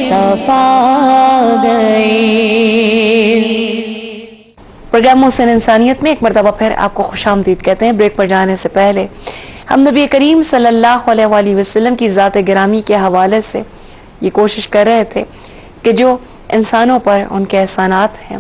صفا گئے۔ پروگرام محسن انسانیت میں ایک مرتبہ پھر آپ کو خوش آمدید کہتے ہیں۔ بریک پر جانے سے پہلے ہم نبی کریم صلی اللہ علیہ وآلہ وسلم کی ذات گرامی کے حوالے سے یہ کوشش کر رہے تھے کہ جو انسانوں پر ان کے احسانات ہیں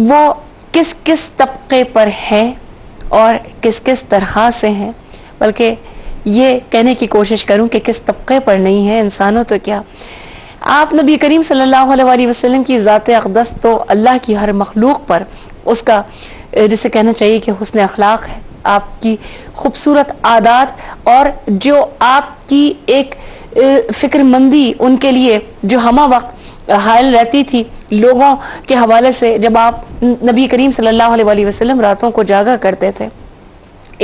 وہ کس کس طبقے پر ہیں اور کس کس طرح سے ہیں، بلکہ یہ کہنے کی کوشش کروں کہ کس طبقے پر نہیں ہے انسانوں تو کیا، آپ نبی کریم صلی اللہ علیہ وآلہ وسلم کی ذات اقدس تو اللہ کی ہر مخلوق پر اس کا جسے کہنا چاہیے کہ حسن اخلاق ہے، آپ کی خوبصورت عادات اور جو آپ کی ایک فکر مندی ان کے لیے جو ہمہ وقت حائل رہتی تھی لوگوں کے حوالے سے، جب آپ نبی کریم صلی اللہ علیہ وآلہ وسلم راتوں کو جاگا کرتے تھے۔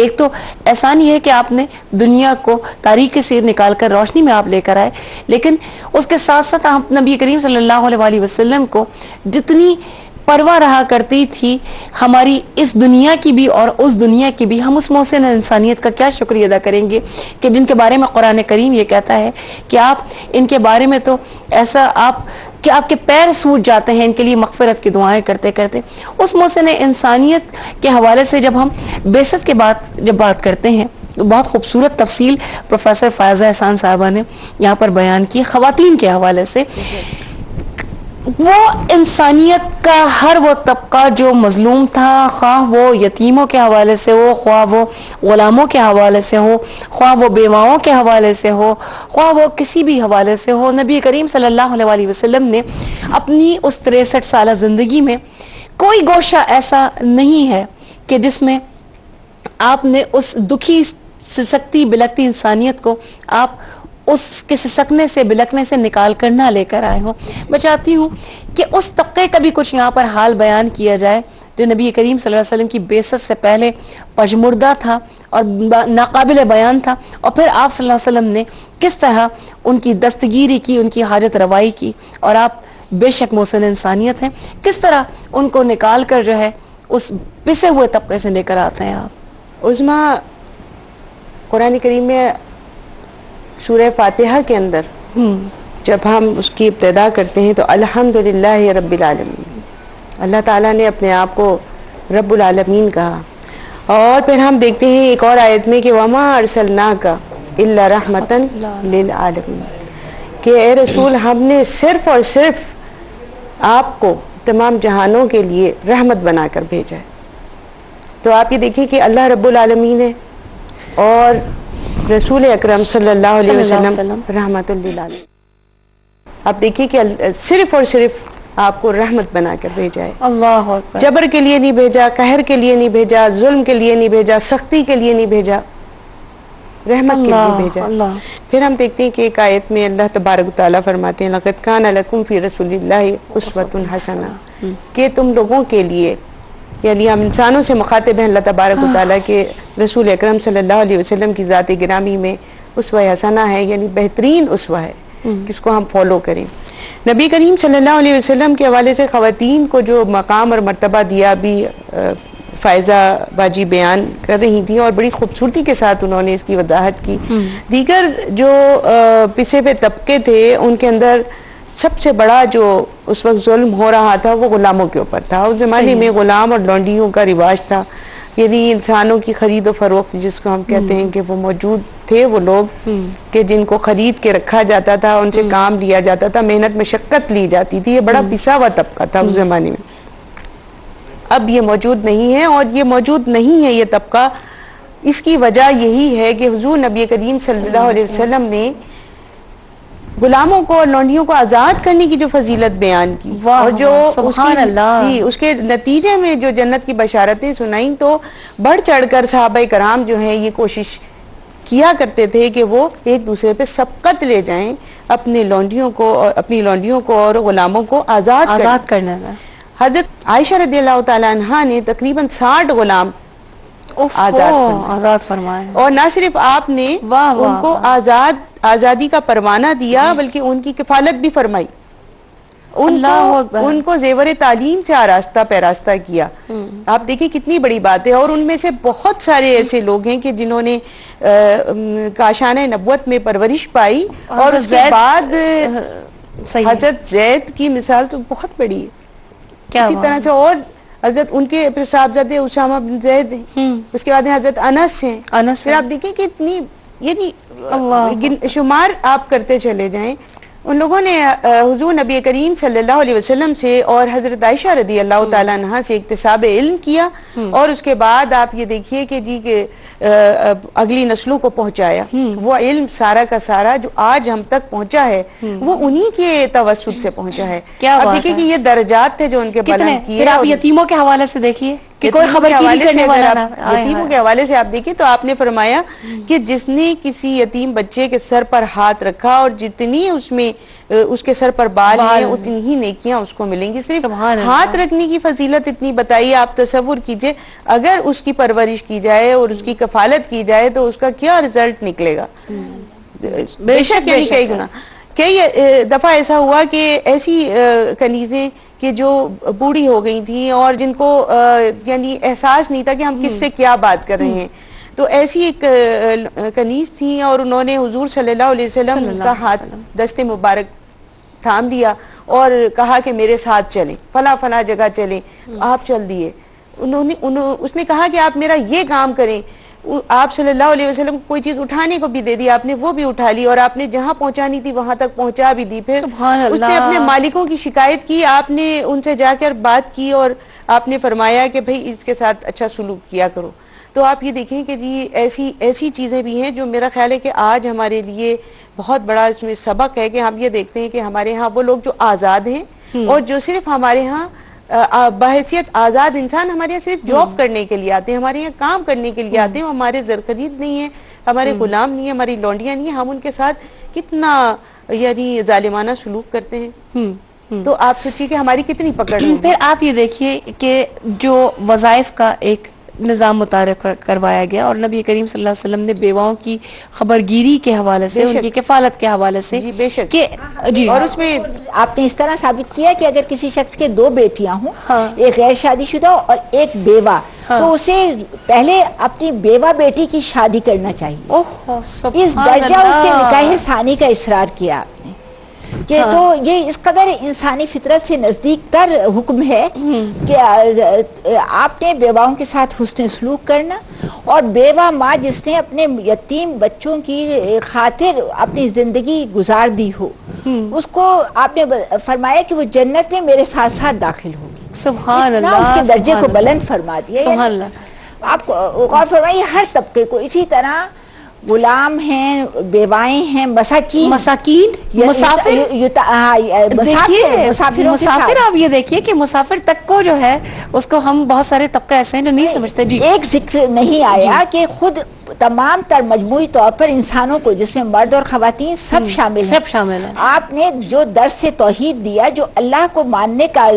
ایک تو احسان یہ ہے کہ آپ نے دنیا کو تاریکی سے نکال کر روشنی میں آپ لے کر آئے، لیکن اس کے ساتھ ساتھ آپ نبی کریم صلی اللہ علیہ وآلہ وسلم کو جتنی پرواہ رہا کرتی تھی ہماری اس دنیا کی بھی اور اس دنیا کی بھی، ہم اس محسن انسانیت کا کیا شکریہ ادا کریں گے کہ جن کے بارے میں قرآن کریم یہ کہتا ہے کہ آپ ان کے بارے میں تو ایسا کہ آپ کے پیر سوج جاتے ہیں ان کے لیے مغفرت کی دعائیں کرتے کرتے۔ اس محسن انسانیت کے حوالے سے جب ہم بعثت کے بعد جب بات کرتے ہیں، بہت خوبصورت تفصیل پروفیسر فائزہ احسان صاحبہ نے یہاں پر بیان کی خواتین کے حوالے سے۔ وہ انسانیت کا ہر وہ طبقہ جو مظلوم تھا، خواہ وہ یتیموں کے حوالے سے ہو، خواہ وہ غلاموں کے حوالے سے ہو، خواہ وہ بیواؤں کے حوالے سے ہو، خواہ وہ کسی بھی حوالے سے ہو، نبی کریم صلی اللہ علیہ وآلہ وسلم نے اپنی اس 63 سالہ زندگی میں کوئی گوشہ ایسا نہیں ہے کہ جس میں آپ نے اس دکھی سسکتی بلکتی انسانیت کو آپ اس کے سسکنے سے بلکنے سے نکال کر نہ لے کر آئے ہوں۔ میں چاہتی ہوں کہ اس طبقے کا بھی کچھ یہاں پر حال بیان کیا جائے جو نبی کریم صلی اللہ علیہ وسلم کی بعثت سے پہلے پژمردہ تھا اور ناقابل بیان تھا، اور پھر آپ صلی اللہ علیہ وسلم نے کس طرح ان کی دستگیری کی، ان کی حاجت روائی کی، اور آپ بے شک محسن انسانیت ہیں، کس طرح ان کو نکال کر جو ہے اس پسے ہوئے طبقے سے لے کر آتے ہیں آپ۔ عظمیٰ، قرآن کریم میں سورہ فاتحہ کے اندر جب ہم اس کی ابتدا کرتے ہیں تو الحمدللہ رب العالمین، اللہ تعالیٰ نے اپنے آپ کو رب العالمین کہا، اور پھر ہم دیکھتے ہیں ایک اور آیت میں کہ وما ارسلناک الا رحمتا للعالمین، کہ اے رسول ہم نے صرف اور صرف آپ کو تمام جہانوں کے لیے رحمت بنا کر بھیجا ہے۔ تو آپ یہ دیکھیں کہ اللہ رب العالمین ہے اور رسول اکرم صلی اللہ علیہ وسلم رحمت للعالمین۔ آپ دیکھیے کہ صرف اور صرف آپ کو رحمت بنا کر بھیجا ہے، اللہ اکبر، جبر کے لیے نہیں بھیجا، قہر کے لیے نہیں بھیجا، ظلم کے لیے نہیں بھیجا، سختی کے لیے نہیں بھیجا، رحمت کے لیے بھیجا۔ پھر ہم دیکھتے ہیں کہ ایک آیت میں اللہ تبارک و تعالیٰ فرماتے ہیں لَقَدْ كَانَ لَكُمْ فِي رَسُولِ اللَّهِ أُسْوَةٌ حَسَنَةٌ، کہ تم لوگوں کے لیے، یعنی ہم انسانوں سے مخاطب ہیں اللہ تبارک و تعالیٰ کے رسول اکرم صلی اللہ علیہ وسلم کی ذات گرامی میں اسوہ حسنہ ہے، یعنی بہترین اسوہ ہے جس کو ہم فالو کریں۔ نبی کریم صلی اللہ علیہ وسلم کے حوالے سے خواتین کو جو مقام اور مرتبہ دیا بھی فائزہ باجی بیان کر رہی تھیں، اور بڑی خوبصورتی کے ساتھ انہوں نے اس کی وضاحت کی۔ دیگر جو پسے ہوئے طبقے تھے ان کے اندر سب سے بڑا جو اس وقت ظلم ہو رہا تھا وہ غلاموں کے اوپر تھا۔ اس زمانے میں غلام اور لونڈیوں کا رواج تھا، یعنی انسانوں کی خرید و فروخت جس کو ہم کہتے ہیں کہ وہ موجود تھے، وہ لوگ کہ جن کو خرید کے رکھا جاتا تھا، ان سے کام لیا جاتا تھا، محنت مشقت لی جاتی تھی، یہ بڑا پسا ہوا طبقہ تھا اس زمانے میں۔ اب یہ موجود نہیں ہے، اور یہ موجود نہیں ہے یہ طبقہ، اس کی وجہ یہی ہے کہ حضور نبی کریم صلی اللہ علیہ وسلم نے غلاموں کو اور لونڈیوں کو آزاد کرنے کی جو فضیلت بیان کی، اور جو سبحان اللہ، اس کے نتیجے میں جو جنت کی بشارتیں سنائیں، تو بڑھ چڑھ کر صحابہ کرام جو ہیں یہ کوشش کیا کرتے تھے کہ وہ ایک دوسرے پہ سبقت لے جائیں، اپنی لونڈیوں کو اور غلاموں کو آزاد کرنے میں۔ حضرت عائشہ رضی اللہ تعالیٰ عنہا نے تقریباً 60 غلام آزاد فرمائے، اور نہ صرف آپ نے ان کو آزادی کا پروانہ دیا بلکہ ان کی کفالت بھی فرمائی، ان کو زیور تعلیم سے آراستہ پیراستہ کیا۔ آپ دیکھیں کتنی بڑی بات ہے، اور ان میں سے بہت سارے ایسے لوگ ہیں کہ جنہوں نے کاشانہ نبوت میں پرورش پائی، اور اس کے بعد حضرت زید کی مثال تو بہت بڑی ہے. کیا اسی طرح سے اور حضرت ان کے پھر صاحبزادے اسامہ بن زید ہیں، اس کے بعد حضرت انس ہیں. پھر آپ دیکھیں کہ اتنی یعنی شمار آپ کرتے چلے جائیں. ان لوگوں نے حضور نبی کریم صلی اللہ علیہ وسلم سے اور حضرت عائشہ رضی اللہ تعالیٰ عنہا سے اکتساب علم کیا، اور اس کے بعد آپ یہ دیکھیے کہ جی کہ اگلی نسلوں کو پہنچایا. وہ علم سارا کا سارا جو آج ہم تک پہنچا ہے وہ انہی کے توسط سے پہنچا ہے. اب دیکھیے کہ یہ درجات تھے جو ان کے بلند کیے. پھر آپ یتیموں کے حوالے سے دیکھیے کہ کوئی خبر کرنے والا نہ. یتیموں کے حوالے سے آپ دیکھیں تو آپ نے فرمایا کہ جس نے کسی یتیم بچے کے سر پر ہاتھ رکھا اور جتنی اس میں اس کے سر پر بال ہیں اتنی ہی نیکیاں اس کو ملیں گی. صرف ہاتھ رکھنے کی فضیلت اتنی بتائیے. آپ تصور کیجئے اگر اس کی پرورش کی جائے اور اس کی کفالت کی جائے تو اس کا کیا رزلٹ نکلے گا. بے شک یعنی کئی گنا کئی دفعہ ایسا ہوا کہ ایسی کنیزیں کہ جو بوڑھی ہو گئی تھیں اور جن کو یعنی احساس نہیں تھا کہ ہم کس سے کیا بات کر رہے ہیں، تو ایسی ایک کنیز تھی اور انہوں نے حضور صلی اللہ علیہ وسلم کا ہاتھ دست مبارک تھام لیا اور کہا کہ میرے ساتھ چلیں، فلاں فلاں جگہ چلیں. آپ چل دیے. اس نے کہا کہ آپ میرا یہ کام کریں. آپ صلی اللہ علیہ وسلم کو کوئی چیز اٹھانے کو بھی دے دی، آپ نے وہ بھی اٹھا لی اور آپ نے جہاں پہنچانی تھی وہاں تک پہنچا بھی دی. پھر اس نے اپنے مالکوں کی شکایت کی، آپ نے ان سے جا کر بات کی اور آپ نے فرمایا کہ بھئی اس کے ساتھ اچھا سلوک کیا کرو. تو آپ یہ دیکھیں کہ جی ایسی چیزیں بھی ہیں جو میرا خیال ہے کہ آج ہمارے لیے بہت بڑا اس میں سبق ہے کہ ہم یہ دیکھتے ہیں کہ ہمارے ہاں وہ لوگ جو آزاد ہیں اور جو صرف ہمارے ہاں بحیثیت آزاد انسان ہمارے یہاں صرف جاب کرنے کے لیے آتے ہیں، ہمارے یہاں کام کرنے کے لیے آتے ہیں. ہمارے زرخرید نہیں ہیں، ہمارے غلام نہیں ہیں، ہماری لونڈیاں نہیں ہیں. ہم ان کے ساتھ کتنا یعنی ظالمانہ سلوک کرتے ہیں. تو آپ سوچیے کہ ہماری کتنی پکڑ ہے. پھر آپ یہ دیکھیے کہ جو وظائف کا ایک نظام متعارف کروایا گیا اور نبی کریم صلی اللہ علیہ وسلم نے بیواؤں کی خبرگیری کے حوالے سے، ان کی کفالت کے حوالے سے، جی بے شک، جی اور اس میں آپ نے اس طرح ثابت کیا کہ اگر کسی شخص کے 2 بیٹیاں ہوں، ایک غیر شادی شدہ اور ایک بیوہ، تو اسے پہلے اپنی بیوہ بیٹی کی شادی کرنا چاہیے. اس درجہ اس کے نکاح ثانی کا اصرار کیا آپ نے کہ تو یہ اس قدر انسانی فطرت سے نزدیک تر حکم ہے کہ آپ نے بیواؤں کے ساتھ حسن سلوک کرنا، اور بیوہ ماں جس نے اپنے یتیم بچوں کی خاطر اپنی زندگی گزار دی ہو، اس کو آپ نے فرمایا کہ وہ جنت میں میرے ساتھ ساتھ داخل ہوگی. سبحان اللہ. اس کے درجے کو بلند فرما دیا. سبحان اللہ. آپ غور فرمائیے ہر طبقے کو. اسی طرح غلام ہیں، بیوائیں ہیں، مساکین، مسافر. آپ یہ دیکھیے کہ مسافر تک کو جو ہے اس کو ہم بہت سارے طبقے ایسے ہیں جو نہیں سمجھتے. جی ایک ذکر نہیں آیا کہ خود تمام تر مجموعی طور پر انسانوں کو جس میں مرد اور خواتین سب شامل ہیں. آپ نے جو درس توحید دیا، جو اللہ کو ماننے کا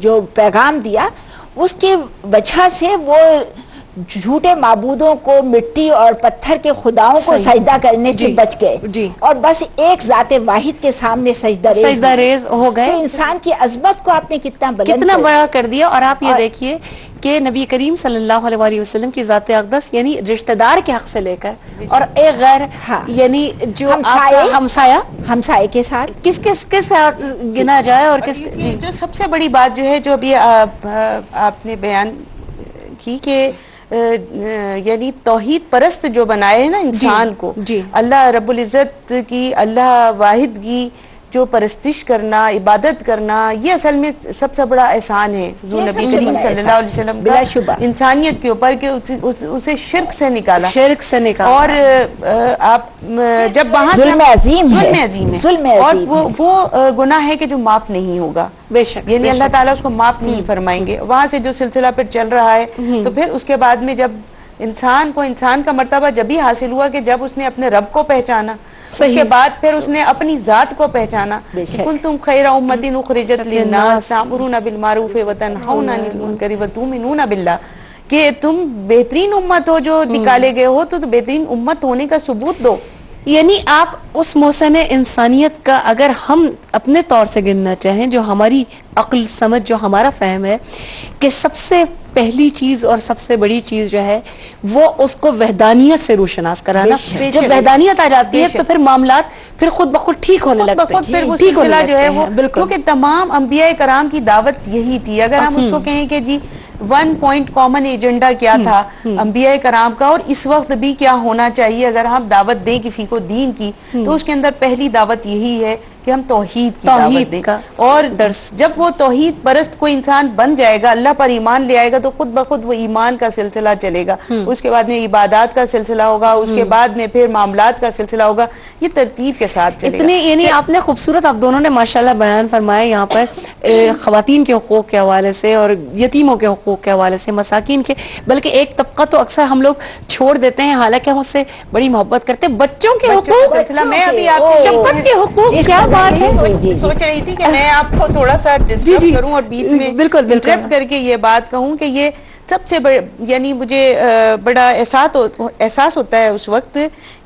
جو پیغام دیا، اس کی وجہ سے وہ جھوٹے معبودوں کو، مٹی اور پتھر کے خداؤں کو سجدہ کرنے سے بچ گئے اور بس ایک ذات واحد کے سامنے سجدہ ریز ہو گئے. تو انسان کی عظمت کو آپ نے کتنا بڑا کر دیا. اور آپ یہ دیکھیے کہ نبی کریم صلی اللہ علیہ وسلم کی ذات اقدس یعنی رشتہ دار کے حق سے لے کر اور ایک غیر یعنی جو ہمسائے کے ساتھ کس کے ساتھ گنا جائے. اور جو سب سے بڑی بات جو ہے جو ابھی آپ نے بیان کی کہ یعنی توحید پرست جو بنائے ہیں نا انسان کو، اللہ رب العزت کی، اللہ واحد کی جو پرستش کرنا، عبادت کرنا، یہ اصل میں سب سے بڑا احسان ہے حضور نبی کریم صلی اللہ علیہ وسلم بلا شبہ انسانیت کے اوپر کہ اسے شرک سے نکالا. اور آپ جب وہاں ظلم عظیم ہے اور وہ گناہ ہے کہ جو معاف نہیں ہوگا. بے شک یعنی اللہ تعالیٰ اس کو معاف نہیں فرمائیں گے. وہاں سے جو سلسلہ پھر چل رہا ہے تو پھر اس کے بعد میں جب انسان کا مرتبہ جب ہی حاصل ہوا کہ جب اس نے اپنے رب کو پہچانا، اس کے بعد پھر اس نے اپنی ذات کو پہچانا. کنتم خیر امۃ اخرجت للناس تأمرون بالمعروف وتنہون عن المنکر وتؤمنون باللہ، کہ تم بہترین امت ہو جو نکالے گئے ہو، تو بہترین امت ہونے کا ثبوت دو. یعنی آپ اس محسن انسانیت کا اگر ہم اپنے طور سے گننا چاہیں، جو ہماری عقل سمجھ، جو ہمارا فہم ہے کہ سب سے پہلی چیز اور سب سے بڑی چیز جو ہے وہ اس کو وحدانیت سے روشناس کرانا. جب وحدانیت آ جاتی ہے تو پھر معاملات پھر خود بخود ٹھیک ہونے لگتے ہیں. پھر وہ سلسلہ جو ہے وہ بالکل، کیونکہ تمام انبیاء کرام کی دعوت یہی تھی. اگر ہم اس کو کہیں کہ جی 1 پوائنٹ کامن ایجنڈا کیا تھا انبیاء کرام کا اور اس وقت بھی کیا ہونا چاہیے اگر ہم دعوت دیں کسی کو دین کی، تو اس کے اندر پہلی دعوت یہی ہے کہ ہم توحید کی دعوت دیں. اور جب وہ توحید پرست کوئی انسان بن جائے گا، اللہ پر ایمان لے آئے گا، تو خود بخود وہ ایمان کا سلسلہ چلے گا. اس کے بعد میں عبادات کا سلسلہ ہوگا، اس کے بعد میں پھر معاملات کا سلسلہ ہوگا. یہ ترتیب کے ساتھ چلے گا. یعنی آپ نے خوبصورت، آپ دونوں نے ماشاءاللہ بیان فرمایا یہاں پر خواتین کے حقوق کے حوالے سے اور یتیموں کے حقوق کے حوالے سے، مساکین کے، بلکہ ایک طبقہ تو اکثر ہم لوگ چھوڑ دیتے ہیں حالانکہ ہم اس سے بڑی محبت کرتے ہیں، بچوں کے حقوق. میں ابھی آپ شفقت کے حقوق کیا بات ہے. سوچ رہی تھی کہ میں آپ کو تھوڑا سا ڈسکس کروں اور بیچ میں انٹرپٹ کر کے یہ بات کہوں کہ یہ سب سے یعنی مجھے بڑا احساس ہوتا ہے اس وقت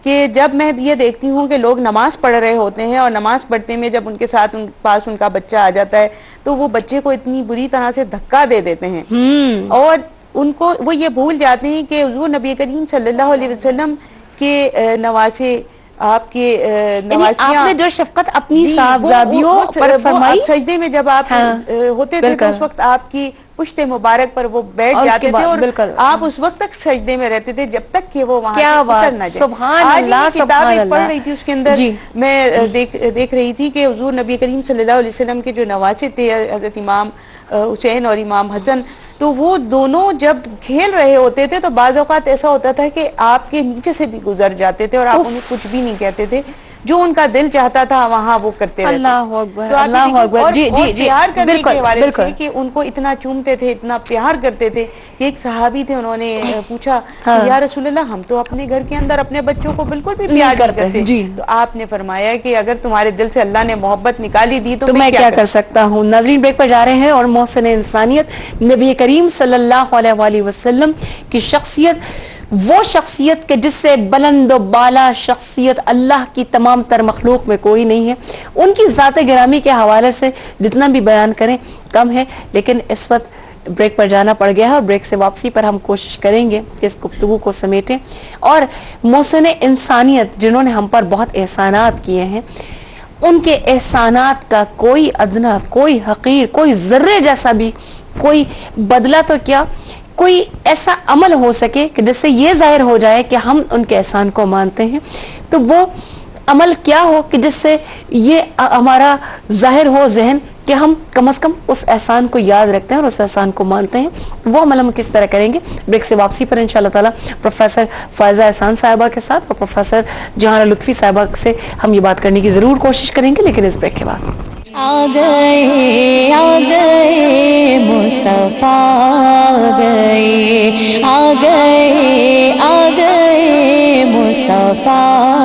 کہ جب میں یہ دیکھتی ہوں کہ لوگ نماز پڑھ رہے ہوتے ہیں اور نماز پڑھتے میں جب ان کے ساتھ ان پاس ان کا بچہ آ جاتا ہے تو وہ بچے کو اتنی بری طرح سے دھکا دے دیتے ہیں اور ان کو وہ یہ بھول جاتے ہیں کہ حضور نبی کریم صلی اللہ علیہ وسلم کے نواسے، آپ کے آپ نے جو شفقت اپنی صاحبزادیوں پر فرمائی، سجدے میں جب آپ ہوتے تھے تو اس وقت آپ کی پشت مبارک پر وہ بیٹھ جاتے تھے اور آپ اس وقت تک سجدے میں رہتے تھے جب تک کہ وہ وہاں سے اتر نہ جائے. سبحان اللہ. کتابیں پڑھ رہی تھی، اس کے اندر میں دیکھ رہی تھی کہ حضور نبی کریم صلی اللہ علیہ وسلم کے جو نواسے تھے حضرت امام حسین اور امام حسن، تو وہ دونوں جب کھیل رہے ہوتے تھے تو بعض اوقات ایسا ہوتا تھا کہ آپ کے نیچے سے بھی گزر جاتے تھے اور آپ انہیں کچھ بھی نہیں کہتے تھے، جو ان کا دل چاہتا تھا وہاں وہ کرتے رہتے. اللہ اکبر، اللہ اکبر. جی پیار کرنے کے حوالے سے کہ ان کو اتنا چومتے تھے، اتنا پیار کرتے تھے کہ ایک صحابی تھے، انہوں نے پوچھا یا رسول اللہ ہم تو اپنے گھر کے اندر اپنے بچوں کو بالکل بھی پیار کرتے تھے، تو آپ نے فرمایا کہ اگر تمہارے دل سے اللہ نے محبت نکالی دی تو میں کیا کر سکتا ہوں. ناظرین بریک پر جا رہے ہیں اور محسن انسانیت نبی کریم صلی اللہ علیہ وسلم کی شخصیت، وہ شخصیت کہ جس سے بلند و بالا شخصیت اللہ کی تمام تر مخلوق میں کوئی نہیں ہے، ان کی ذات گرامی کے حوالے سے جتنا بھی بیان کریں کم ہے. لیکن اس وقت بریک پر جانا پڑ گیا ہے اور بریک سے واپسی پر ہم کوشش کریں گے کہ اس گفتگو کو سمیٹیں اور محسن انسانیت جنہوں نے ہم پر بہت احسانات کیے ہیں، ان کے احسانات کا کوئی ادنا، کوئی حقیر، کوئی ذرے جیسا بھی کوئی بدلہ تو کیا، کوئی ایسا عمل ہو سکے کہ جس سے یہ ظاہر ہو جائے کہ ہم ان کے احسان کو مانتے ہیں، تو وہ عمل کیا ہو کہ جس سے یہ ہمارا ظاہر ہو ذہن کہ ہم کم از کم اس احسان کو یاد رکھتے ہیں اور اس احسان کو مانتے ہیں. وہ عمل ہم کس طرح کریں گے؟ بریک سے واپسی پر انشاءاللہ تعالی پروفیسر فائزہ احسان صاحبہ کے ساتھ اور پروفیسر جہان لطفی صاحبہ سے ہم یہ بات کرنے کی ضرور کوشش کریں گے، لیکن اس بریک کے بعد. آ گئے مصطفیٰ، آ گئے مصطفیٰ.